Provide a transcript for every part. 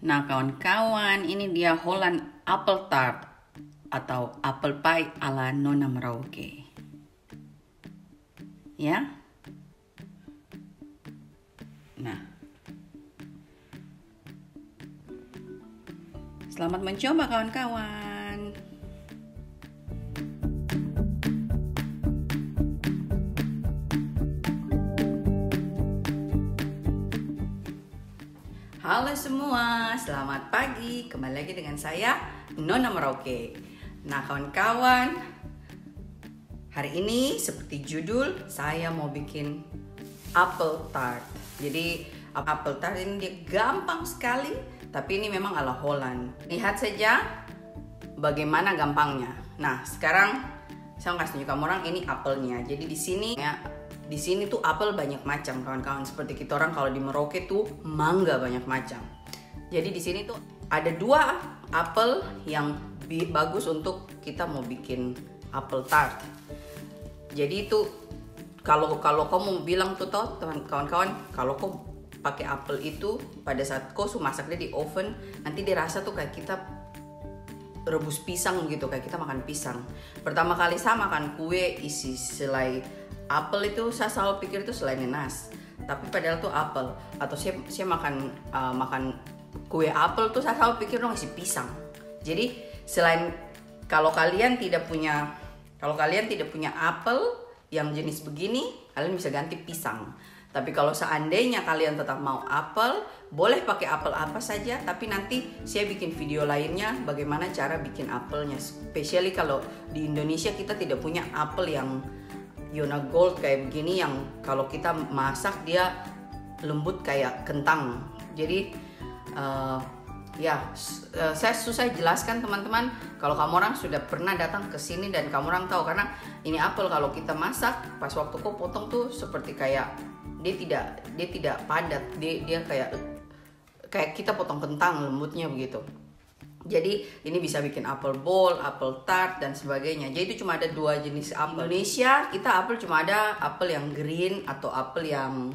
Nah kawan-kawan, ini dia Holland apple tart atau apple pie ala Nona Merauke. Ya. Nah. Selamat mencoba kawan-kawan. Halo semua, selamat pagi. Kembali lagi dengan saya, Nona Merauke. Nah kawan-kawan, hari ini seperti judul, saya mau bikin apple tart. Jadi apple tart ini dia gampang sekali, tapi ini memang ala Holland. Lihat saja bagaimana gampangnya. Nah sekarang saya mau kasih tunjuk kamu orang ini apelnya. Jadi di sini ya. Di sini tuh apel banyak macam kawan-kawan. Seperti kita orang kalau di Merauke tuh mangga banyak macam. Jadi di sini tuh ada dua apel yang bagus untuk kita mau bikin apple tart. Jadi itu kalau kamu bilang tuh toh kawan-kawan, kalau kau pakai apel itu pada saat kau masaknya di oven, nanti dirasa tuh kayak kita rebus pisang gitu, kayak kita makan pisang. Pertama kali saya makan kue isi selai apel itu saya selalu pikir itu selai nanas, tapi padahal tuh apel. Atau saya makan kue apel tuh saya selalu pikir dong isi pisang. Jadi selain kalau kalian tidak punya apel yang jenis begini, kalian bisa ganti pisang. Tapi kalau seandainya kalian tetap mau apel, boleh pakai apel apa saja. Tapi nanti saya bikin video lainnya bagaimana cara bikin apelnya. Especially kalau di Indonesia kita tidak punya apel yang Yona Gold kayak begini, yang kalau kita masak dia lembut kayak kentang. Jadi saya susah jelaskan teman-teman. Kalau kamu orang sudah pernah datang ke sini dan kamu orang tahu, karena ini apel kalau kita masak pas waktu kau potong tuh seperti kayak dia tidak padat, dia kayak kita potong kentang lembutnya begitu. Jadi ini bisa bikin apple bowl, apple tart dan sebagainya. Jadi itu cuma ada dua jenis apel. Di Indonesia kita apel cuma ada apel yang green atau apel yang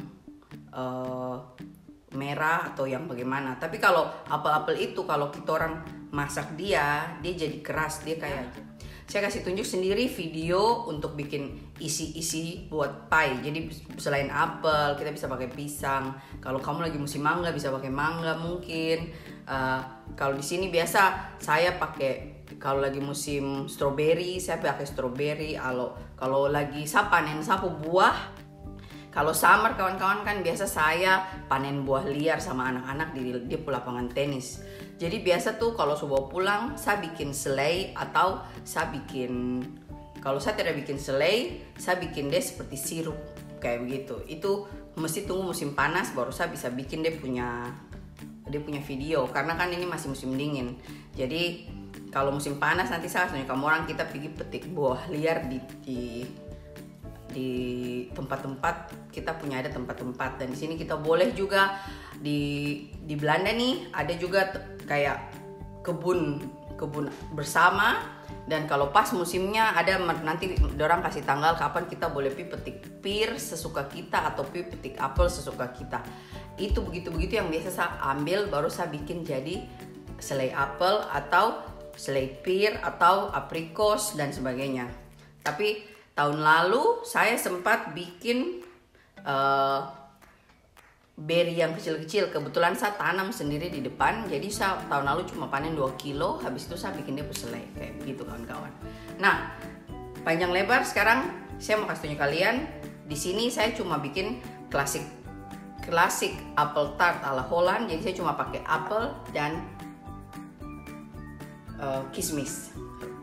merah atau yang bagaimana. Tapi kalau apel-apel itu kalau kita orang masak dia jadi keras, dia kayak. Saya kasih tunjuk sendiri video untuk bikin isi-isi buat pie. Jadi selain apel kita bisa pakai pisang. Kalau kamu lagi musim mangga bisa pakai mangga mungkin. Kalau di sini biasa saya pakai, kalau lagi musim strawberry saya pakai strawberry. Kalau lagi saya panen sapu buah. Kalau summer kawan-kawan kan biasa saya panen buah liar sama anak-anak di lapangan tenis. Jadi biasa tuh kalau subuh pulang saya bikin selai, atau saya bikin, kalau saya tidak bikin selai, saya bikin deh seperti sirup kayak begitu. Itu mesti tunggu musim panas baru saya bisa bikin dia punya video, karena kan ini masih musim dingin. Jadi kalau musim panas nanti saya tunjuk kamu orang kita pergi petik buah liar di tempat-tempat, kita punya ada tempat-tempat. Dan di sini kita boleh juga di Belanda nih ada juga kayak kebun bersama. Dan kalau pas musimnya ada, nanti dorang kasih tanggal kapan kita boleh petik pir sesuka kita atau petik apel sesuka kita. Itu begitu yang biasa saya ambil baru saya bikin jadi selai apel atau selai pir atau aprikos dan sebagainya. Tapi tahun lalu saya sempat bikin berry yang kecil-kecil. Kebetulan saya tanam sendiri di depan. Jadi saya tahun lalu cuma panen 2 kilo. Habis itu saya bikin dia selai kayak gitu kawan-kawan. Nah, panjang lebar sekarang saya mau kasih tunjuk kalian. Di sini saya cuma bikin klasik apple tart ala Holland. Jadi saya cuma pakai apel dan kismis.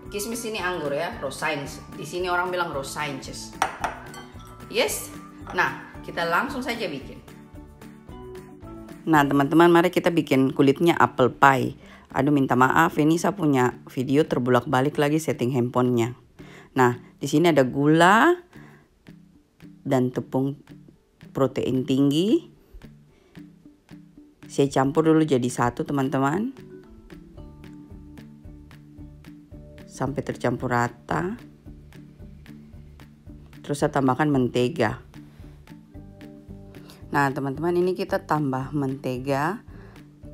Kismis ini anggur ya, rozijns. Di sini orang bilang rozijntjes. Yes. Nah, kita langsung saja bikin. Nah, teman-teman, mari kita bikin kulitnya apple pie. Aduh, minta maaf, ini saya punya video terbulak-balik lagi setting handphonenya. Nah, di sini ada gula dan tepung protein tinggi. Saya campur dulu jadi satu, teman-teman. Sampai tercampur rata. Terus saya tambahkan mentega. Nah teman-teman, ini kita tambah mentega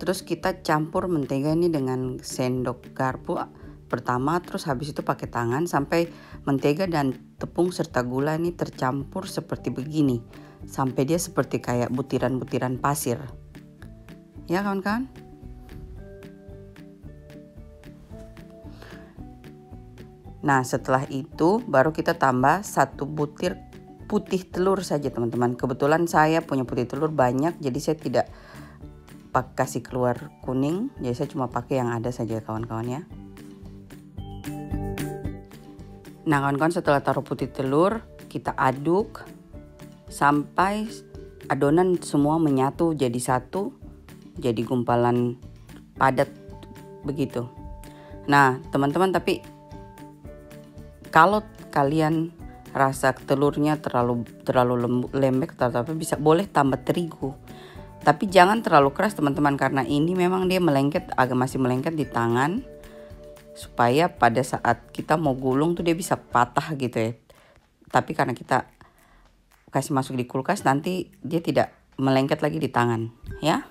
Terus kita campur mentega ini dengan sendok garpu pertama, terus habis itu pakai tangan sampai mentega dan tepung serta gula ini tercampur seperti begini, sampai dia seperti kayak butiran-butiran pasir. Ya kawan-kawan. Nah setelah itu baru kita tambah 1 butir putih telur saja teman-teman. Kebetulan saya punya putih telur banyak, jadi saya tidak kasih keluar kuning, jadi saya cuma pakai yang ada saja kawan-kawan ya. Nah kawan-kawan, setelah taruh putih telur, kita aduk sampai adonan semua menyatu jadi satu, jadi gumpalan padat begitu. Nah teman-teman, tapi kalau kalian rasa telurnya terlalu lembek, tapi bisa boleh tambah terigu. Tapi jangan terlalu keras teman-teman, karena ini memang dia masih melengket di tangan, supaya pada saat kita mau gulung tuh dia bisa patah gitu ya. Tapi karena kita kasih masuk di kulkas, nanti dia tidak melengket lagi di tangan ya.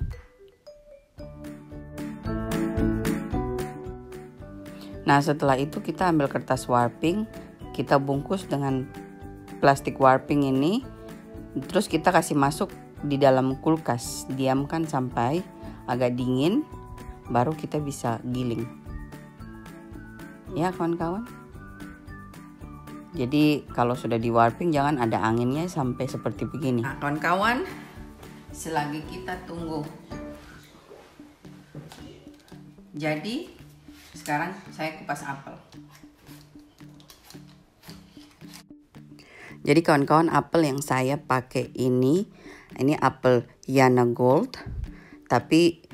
Nah setelah itu kita ambil kertas warping, kita bungkus dengan plastik warping ini, terus kita kasih masuk di dalam kulkas, diamkan sampai agak dingin, baru kita bisa giling ya kawan-kawan. Jadi kalau sudah di warping jangan ada anginnya sampai seperti begini. Nah kawan-kawan, selagi kita tunggu jadi, sekarang saya kupas apel. Jadi kawan-kawan, apel yang saya pakai ini apel Yana Gold, tapi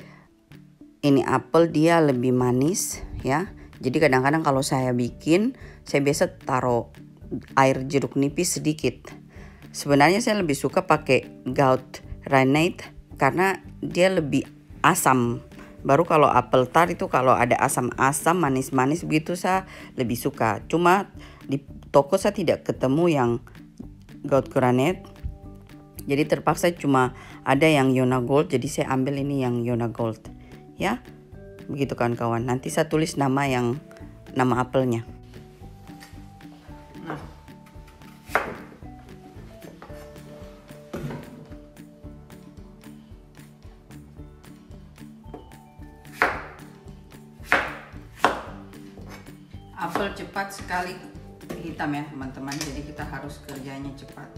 ini apel dia lebih manis ya. Jadi kadang-kadang kalau saya bikin, saya biasa taruh air jeruk nipis sedikit. Sebenarnya saya lebih suka pakai goat granate karena dia lebih asam. Baru kalau apel tart itu kalau ada asam-asam, manis-manis begitu saya lebih suka. Cuma di toko saya tidak ketemu yang goat granate. Jadi terpaksa cuma ada yang Yana Gold, jadi saya ambil ini yang Yana Gold. Ya. Begitu kawan-kawan. Nanti saya tulis nama apelnya. Nah. Apel cepat sekali hitam ya teman-teman, jadi kita harus kerjanya cepat.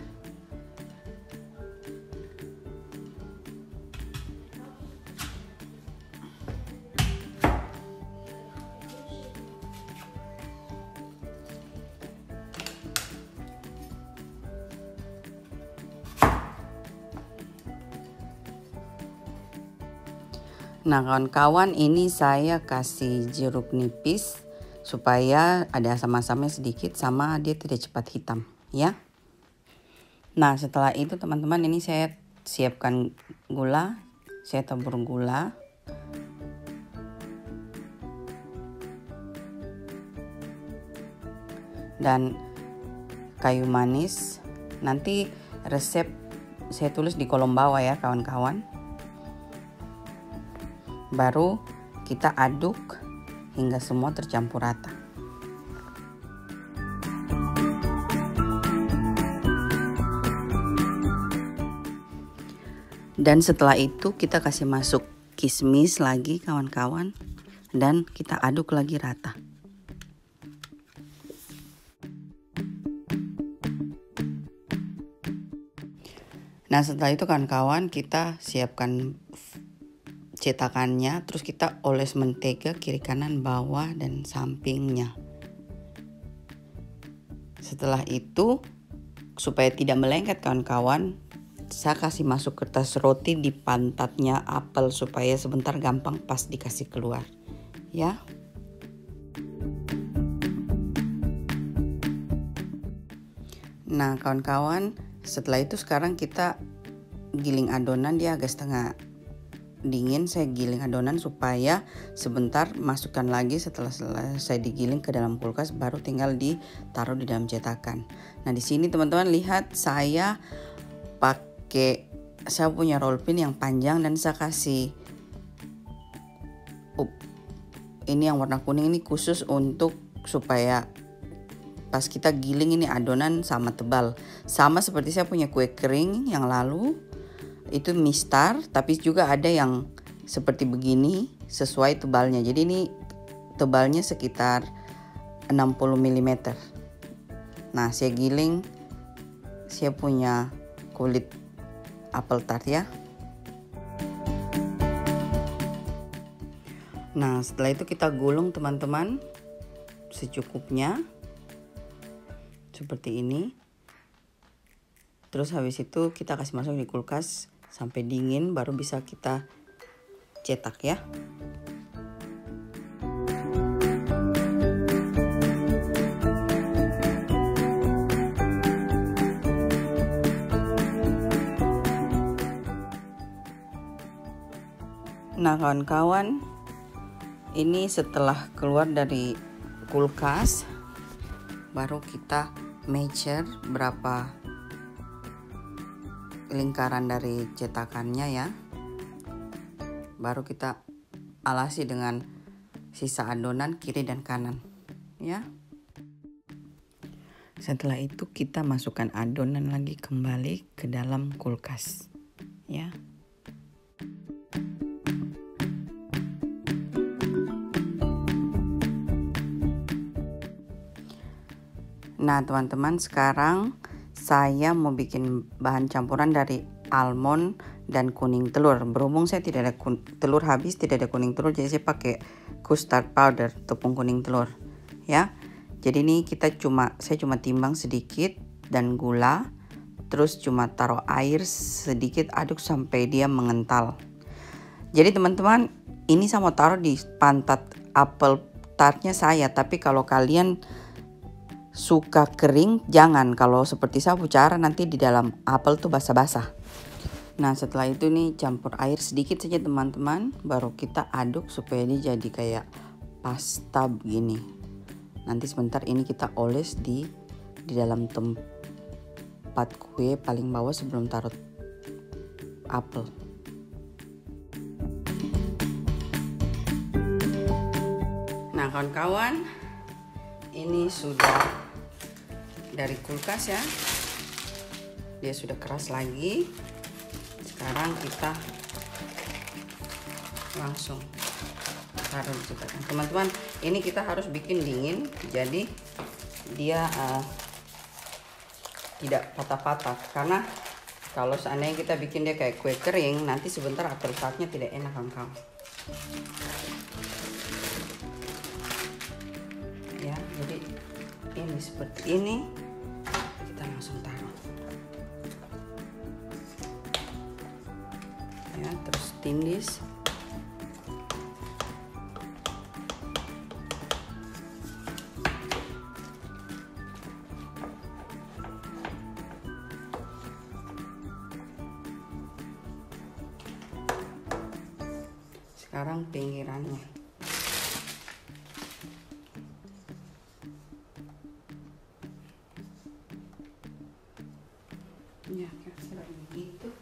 Nah kawan-kawan, ini saya kasih jeruk nipis supaya ada asam-asamnya sedikit, sama dia tidak cepat hitam ya. Nah setelah itu teman-teman, ini saya siapkan gula, saya tabur gula. Dan kayu manis, nanti resep saya tulis di kolom bawah ya kawan-kawan. Baru kita aduk hingga semua tercampur rata. Dan setelah itu kita kasih masuk kismis lagi kawan-kawan, dan kita aduk lagi rata. Nah setelah itu kawan-kawan, kita siapkan cetakannya, terus kita oles mentega kiri kanan bawah dan sampingnya. Setelah itu, supaya tidak melengket kawan-kawan, saya kasih masuk kertas roti di pantatnya apel supaya sebentar gampang pas dikasih keluar ya. Nah kawan-kawan, setelah itu sekarang kita giling adonan, dia agak setengah dingin. Saya giling adonan supaya sebentar masukkan lagi, setelah selesai digiling ke dalam kulkas baru tinggal ditaruh di dalam cetakan. Nah di sini teman-teman lihat, saya punya roll pin yang panjang dan saya kasih ini yang warna kuning ini khusus untuk supaya pas kita giling ini adonan sama tebal. Sama seperti saya punya kue kering yang lalu, itu mistar, tapi juga ada yang seperti begini sesuai tebalnya. Jadi ini tebalnya sekitar 60 mm. Nah, saya giling, saya punya kulit apel tart ya. Nah, setelah itu kita gulung teman-teman secukupnya seperti ini. Terus habis itu kita kasih masuk di kulkas sampai dingin, baru bisa kita cetak ya. Nah kawan-kawan, ini setelah keluar dari kulkas baru kita measure berapa lingkaran dari cetakannya ya. Baru kita alasi dengan sisa adonan kiri dan kanan ya. Setelah itu kita masukkan adonan lagi kembali ke dalam kulkas ya. Nah teman-teman, sekarang saya mau bikin bahan campuran dari almond dan kuning telur. Berhubung saya tidak ada telur habis, tidak ada kuning telur, jadi saya pakai custard powder, tepung kuning telur ya. Jadi ini saya cuma timbang sedikit dan gula, terus cuma taruh air sedikit, aduk sampai dia mengental. Jadi teman-teman, ini saya mau taruh di pantat apel tartnya saya, tapi kalau kalian suka kering jangan. Kalau seperti saya pucara nanti di dalam apel tuh basah-basah. Nah setelah itu nih campur air sedikit saja teman-teman, baru kita aduk supaya dia jadi kayak pasta begini. Nanti sebentar ini kita oles di dalam tempat kue paling bawah sebelum taruh apel. Nah kawan-kawan, ini sudah dari kulkas ya, dia sudah keras lagi. Sekarang kita langsung taruh di cetakan. Teman-teman, ini kita harus bikin dingin, jadi dia tidak patah-patah. Karena kalau seandainya kita bikin dia kayak kue kering, nanti sebentar apel tartnya tidak enak kawan-kawan. Ya, jadi ini seperti ini. Kita langsung taruh ya, terus tindis. Sekarang pinggirannya. Ya, kira-kira begitu.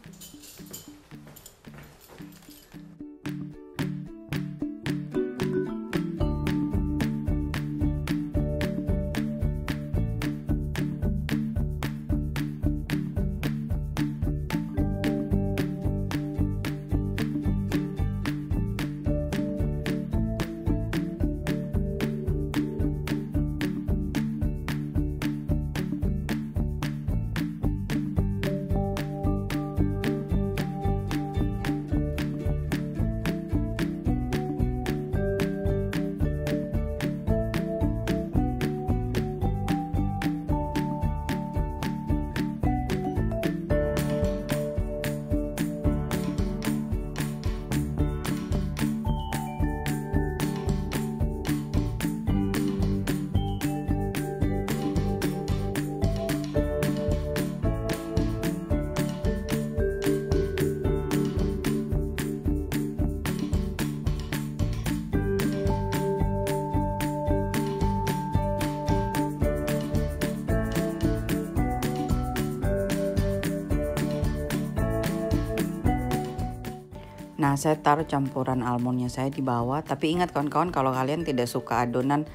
Nah, saya taruh campuran almondnya saya di bawah. Tapi ingat kawan-kawan, kalau kalian tidak suka adonan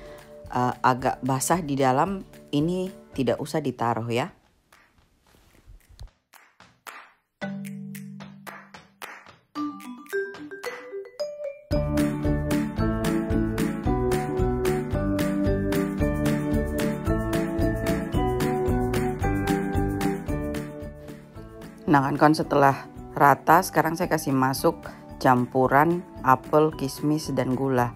agak basah di dalam, ini tidak usah ditaruh ya. Nah kawan-kawan, setelah rata, sekarang saya kasih masuk campuran apel, kismis, dan gula.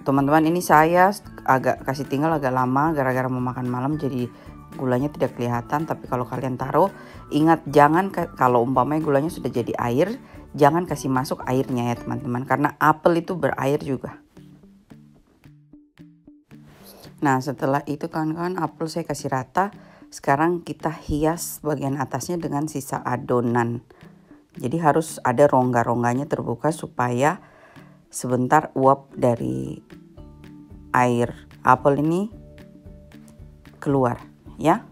Teman-teman, ini saya agak kasih tinggal agak lama gara-gara mau makan malam, jadi gulanya tidak kelihatan. Tapi kalau kalian taruh, ingat jangan kalau umpamanya gulanya sudah jadi air, jangan kasih masuk airnya ya teman-teman, karena apel itu berair juga. Nah setelah itu kawan-kawan, apel saya kasih rata. Sekarang kita hias bagian atasnya dengan sisa adonan. Jadi harus ada rongga-rongganya terbuka supaya sebentar uap dari air apel ini keluar ya.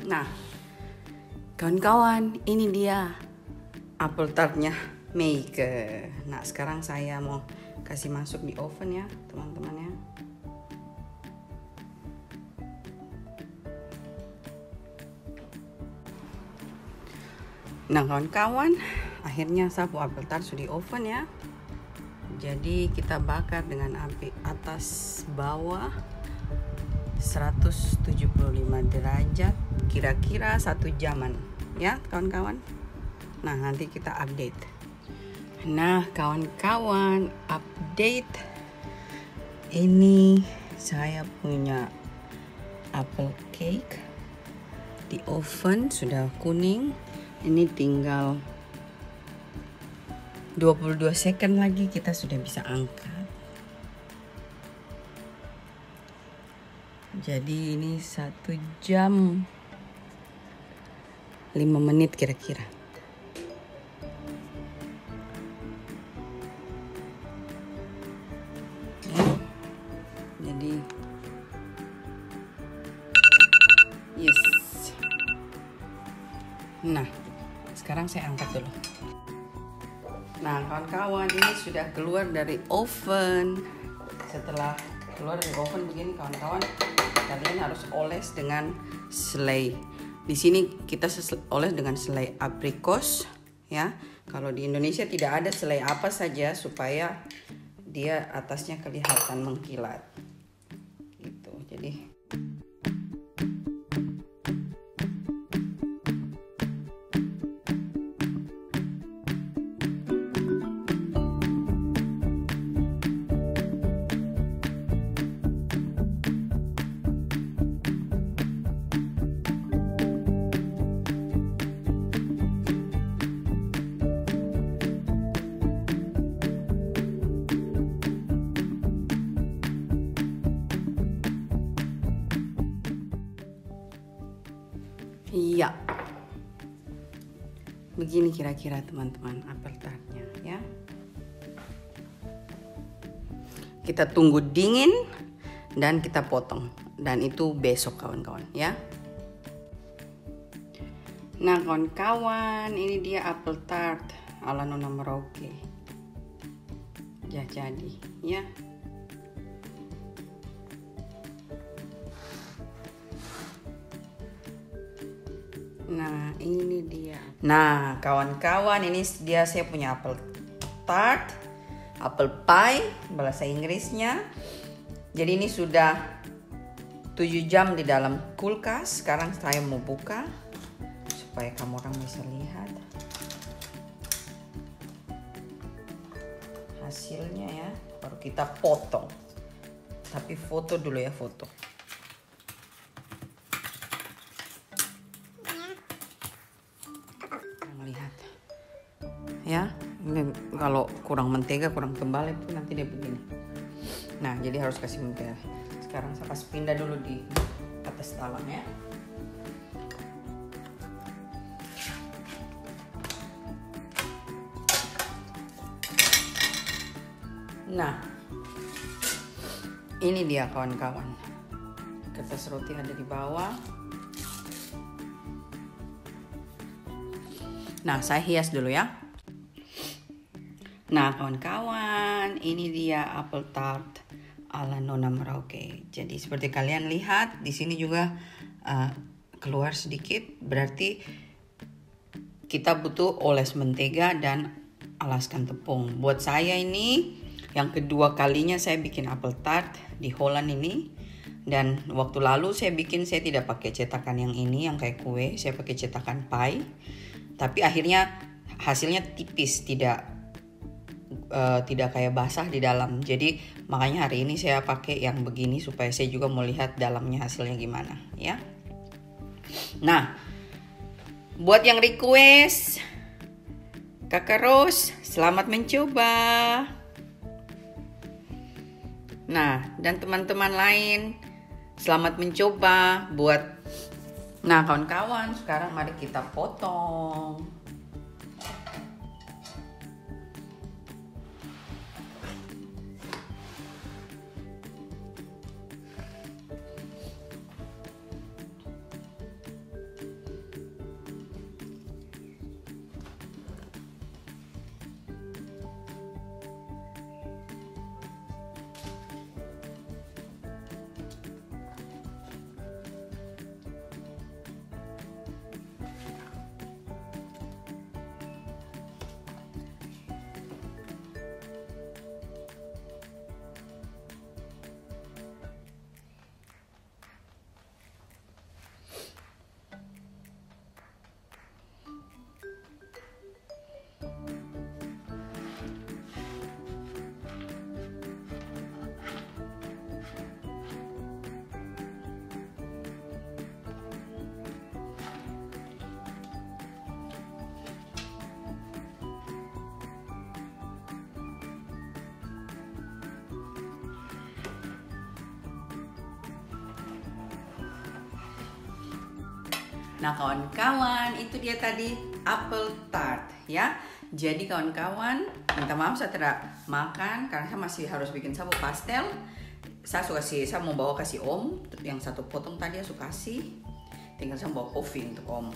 Nah, kawan-kawan, ini dia apel tartnya Meike. Nah, sekarang saya mau kasih masuk di oven ya, teman-teman ya. Nah, kawan-kawan, akhirnya sapu apel tart sudah di oven ya. Jadi kita bakar dengan api atas bawah 175 derajat, kira-kira 1 jaman ya kawan-kawan. Nah nanti kita update. Nah kawan-kawan, update, ini saya punya apple cake di oven sudah kuning. Ini tinggal 22 second lagi kita sudah bisa angkat. Jadi ini 1 jam 5 menit kira-kira. Ya. Jadi yes. Nah, sekarang saya angkat dulu. Nah, kawan-kawan, ini sudah keluar dari oven. Setelah keluar dari oven begini kawan-kawan, kalian harus oles dengan selai. Di sini kita oles dengan selai aprikos ya. Kalau di Indonesia tidak ada selai apa saja supaya dia atasnya kelihatan mengkilat. Gitu. Jadi iya, begini kira-kira teman-teman apel tartnya ya. Kita tunggu dingin dan kita potong, dan itu besok kawan-kawan ya. Nah kawan-kawan, ini dia apel tart ala Nona Merauke. Ya jadi ya. Nah ini dia. Nah kawan-kawan, ini dia saya punya apple tart, apple pie bahasa Inggrisnya. Jadi ini sudah 7 jam di dalam kulkas. Sekarang saya mau buka supaya kamu orang bisa lihat hasilnya ya. Baru kita potong. Tapi foto dulu ya, foto. Lihat ya, ini kalau kurang mentega, kurang tebal itu nanti dia begini. Nah jadi harus kasih mentega. Sekarang saya kasih pindah dulu di atas talang ya. Nah, ini dia kawan-kawan. Kertas roti ada di bawah. Nah, saya hias dulu ya. Nah, kawan-kawan, ini dia apple tart ala Nona Merauke. Jadi seperti kalian lihat, di sini juga keluar sedikit, berarti kita butuh oles mentega dan alaskan tepung. Buat saya ini yang kedua kalinya saya bikin apple tart di Holland ini. Dan waktu lalu saya tidak pakai cetakan yang ini, yang kayak kue. Saya pakai cetakan pie. Tapi akhirnya hasilnya tipis, tidak kayak basah di dalam. Jadi makanya hari ini saya pakai yang begini supaya saya juga mau lihat dalamnya hasilnya gimana ya. Nah, buat yang request Kakak Rose, selamat mencoba. Nah, dan teman-teman lain, selamat mencoba buat. Nah, kawan-kawan, sekarang mari kita potong. Nah, kawan-kawan, itu dia tadi apple tart ya. Jadi kawan-kawan, minta maaf saya tidak makan karena saya masih harus bikin sabuk pastel. Saya mau bawa kasih Om, yang satu potong tadi saya kasih. Tinggal saya bawa coffee untuk Om.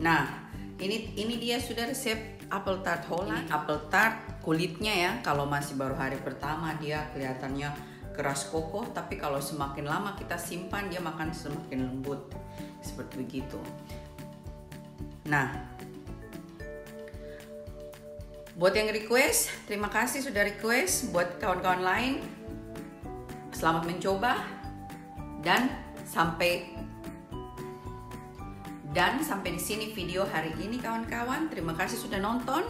Nah, ini dia sudah resep apple tart Holland. Apple tart kulitnya ya, kalau masih baru hari pertama dia kelihatannya keras kokoh, tapi kalau semakin lama kita simpan dia makan semakin lembut. Seperti begitu. Nah, buat yang request, terima kasih sudah request. Buat kawan-kawan lain, selamat mencoba. Dan sampai di sini video hari ini kawan-kawan. Terima kasih sudah nonton.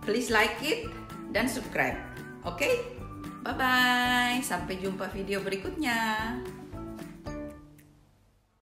Please like it dan subscribe. Oke? Bye-bye. Sampai jumpa video berikutnya.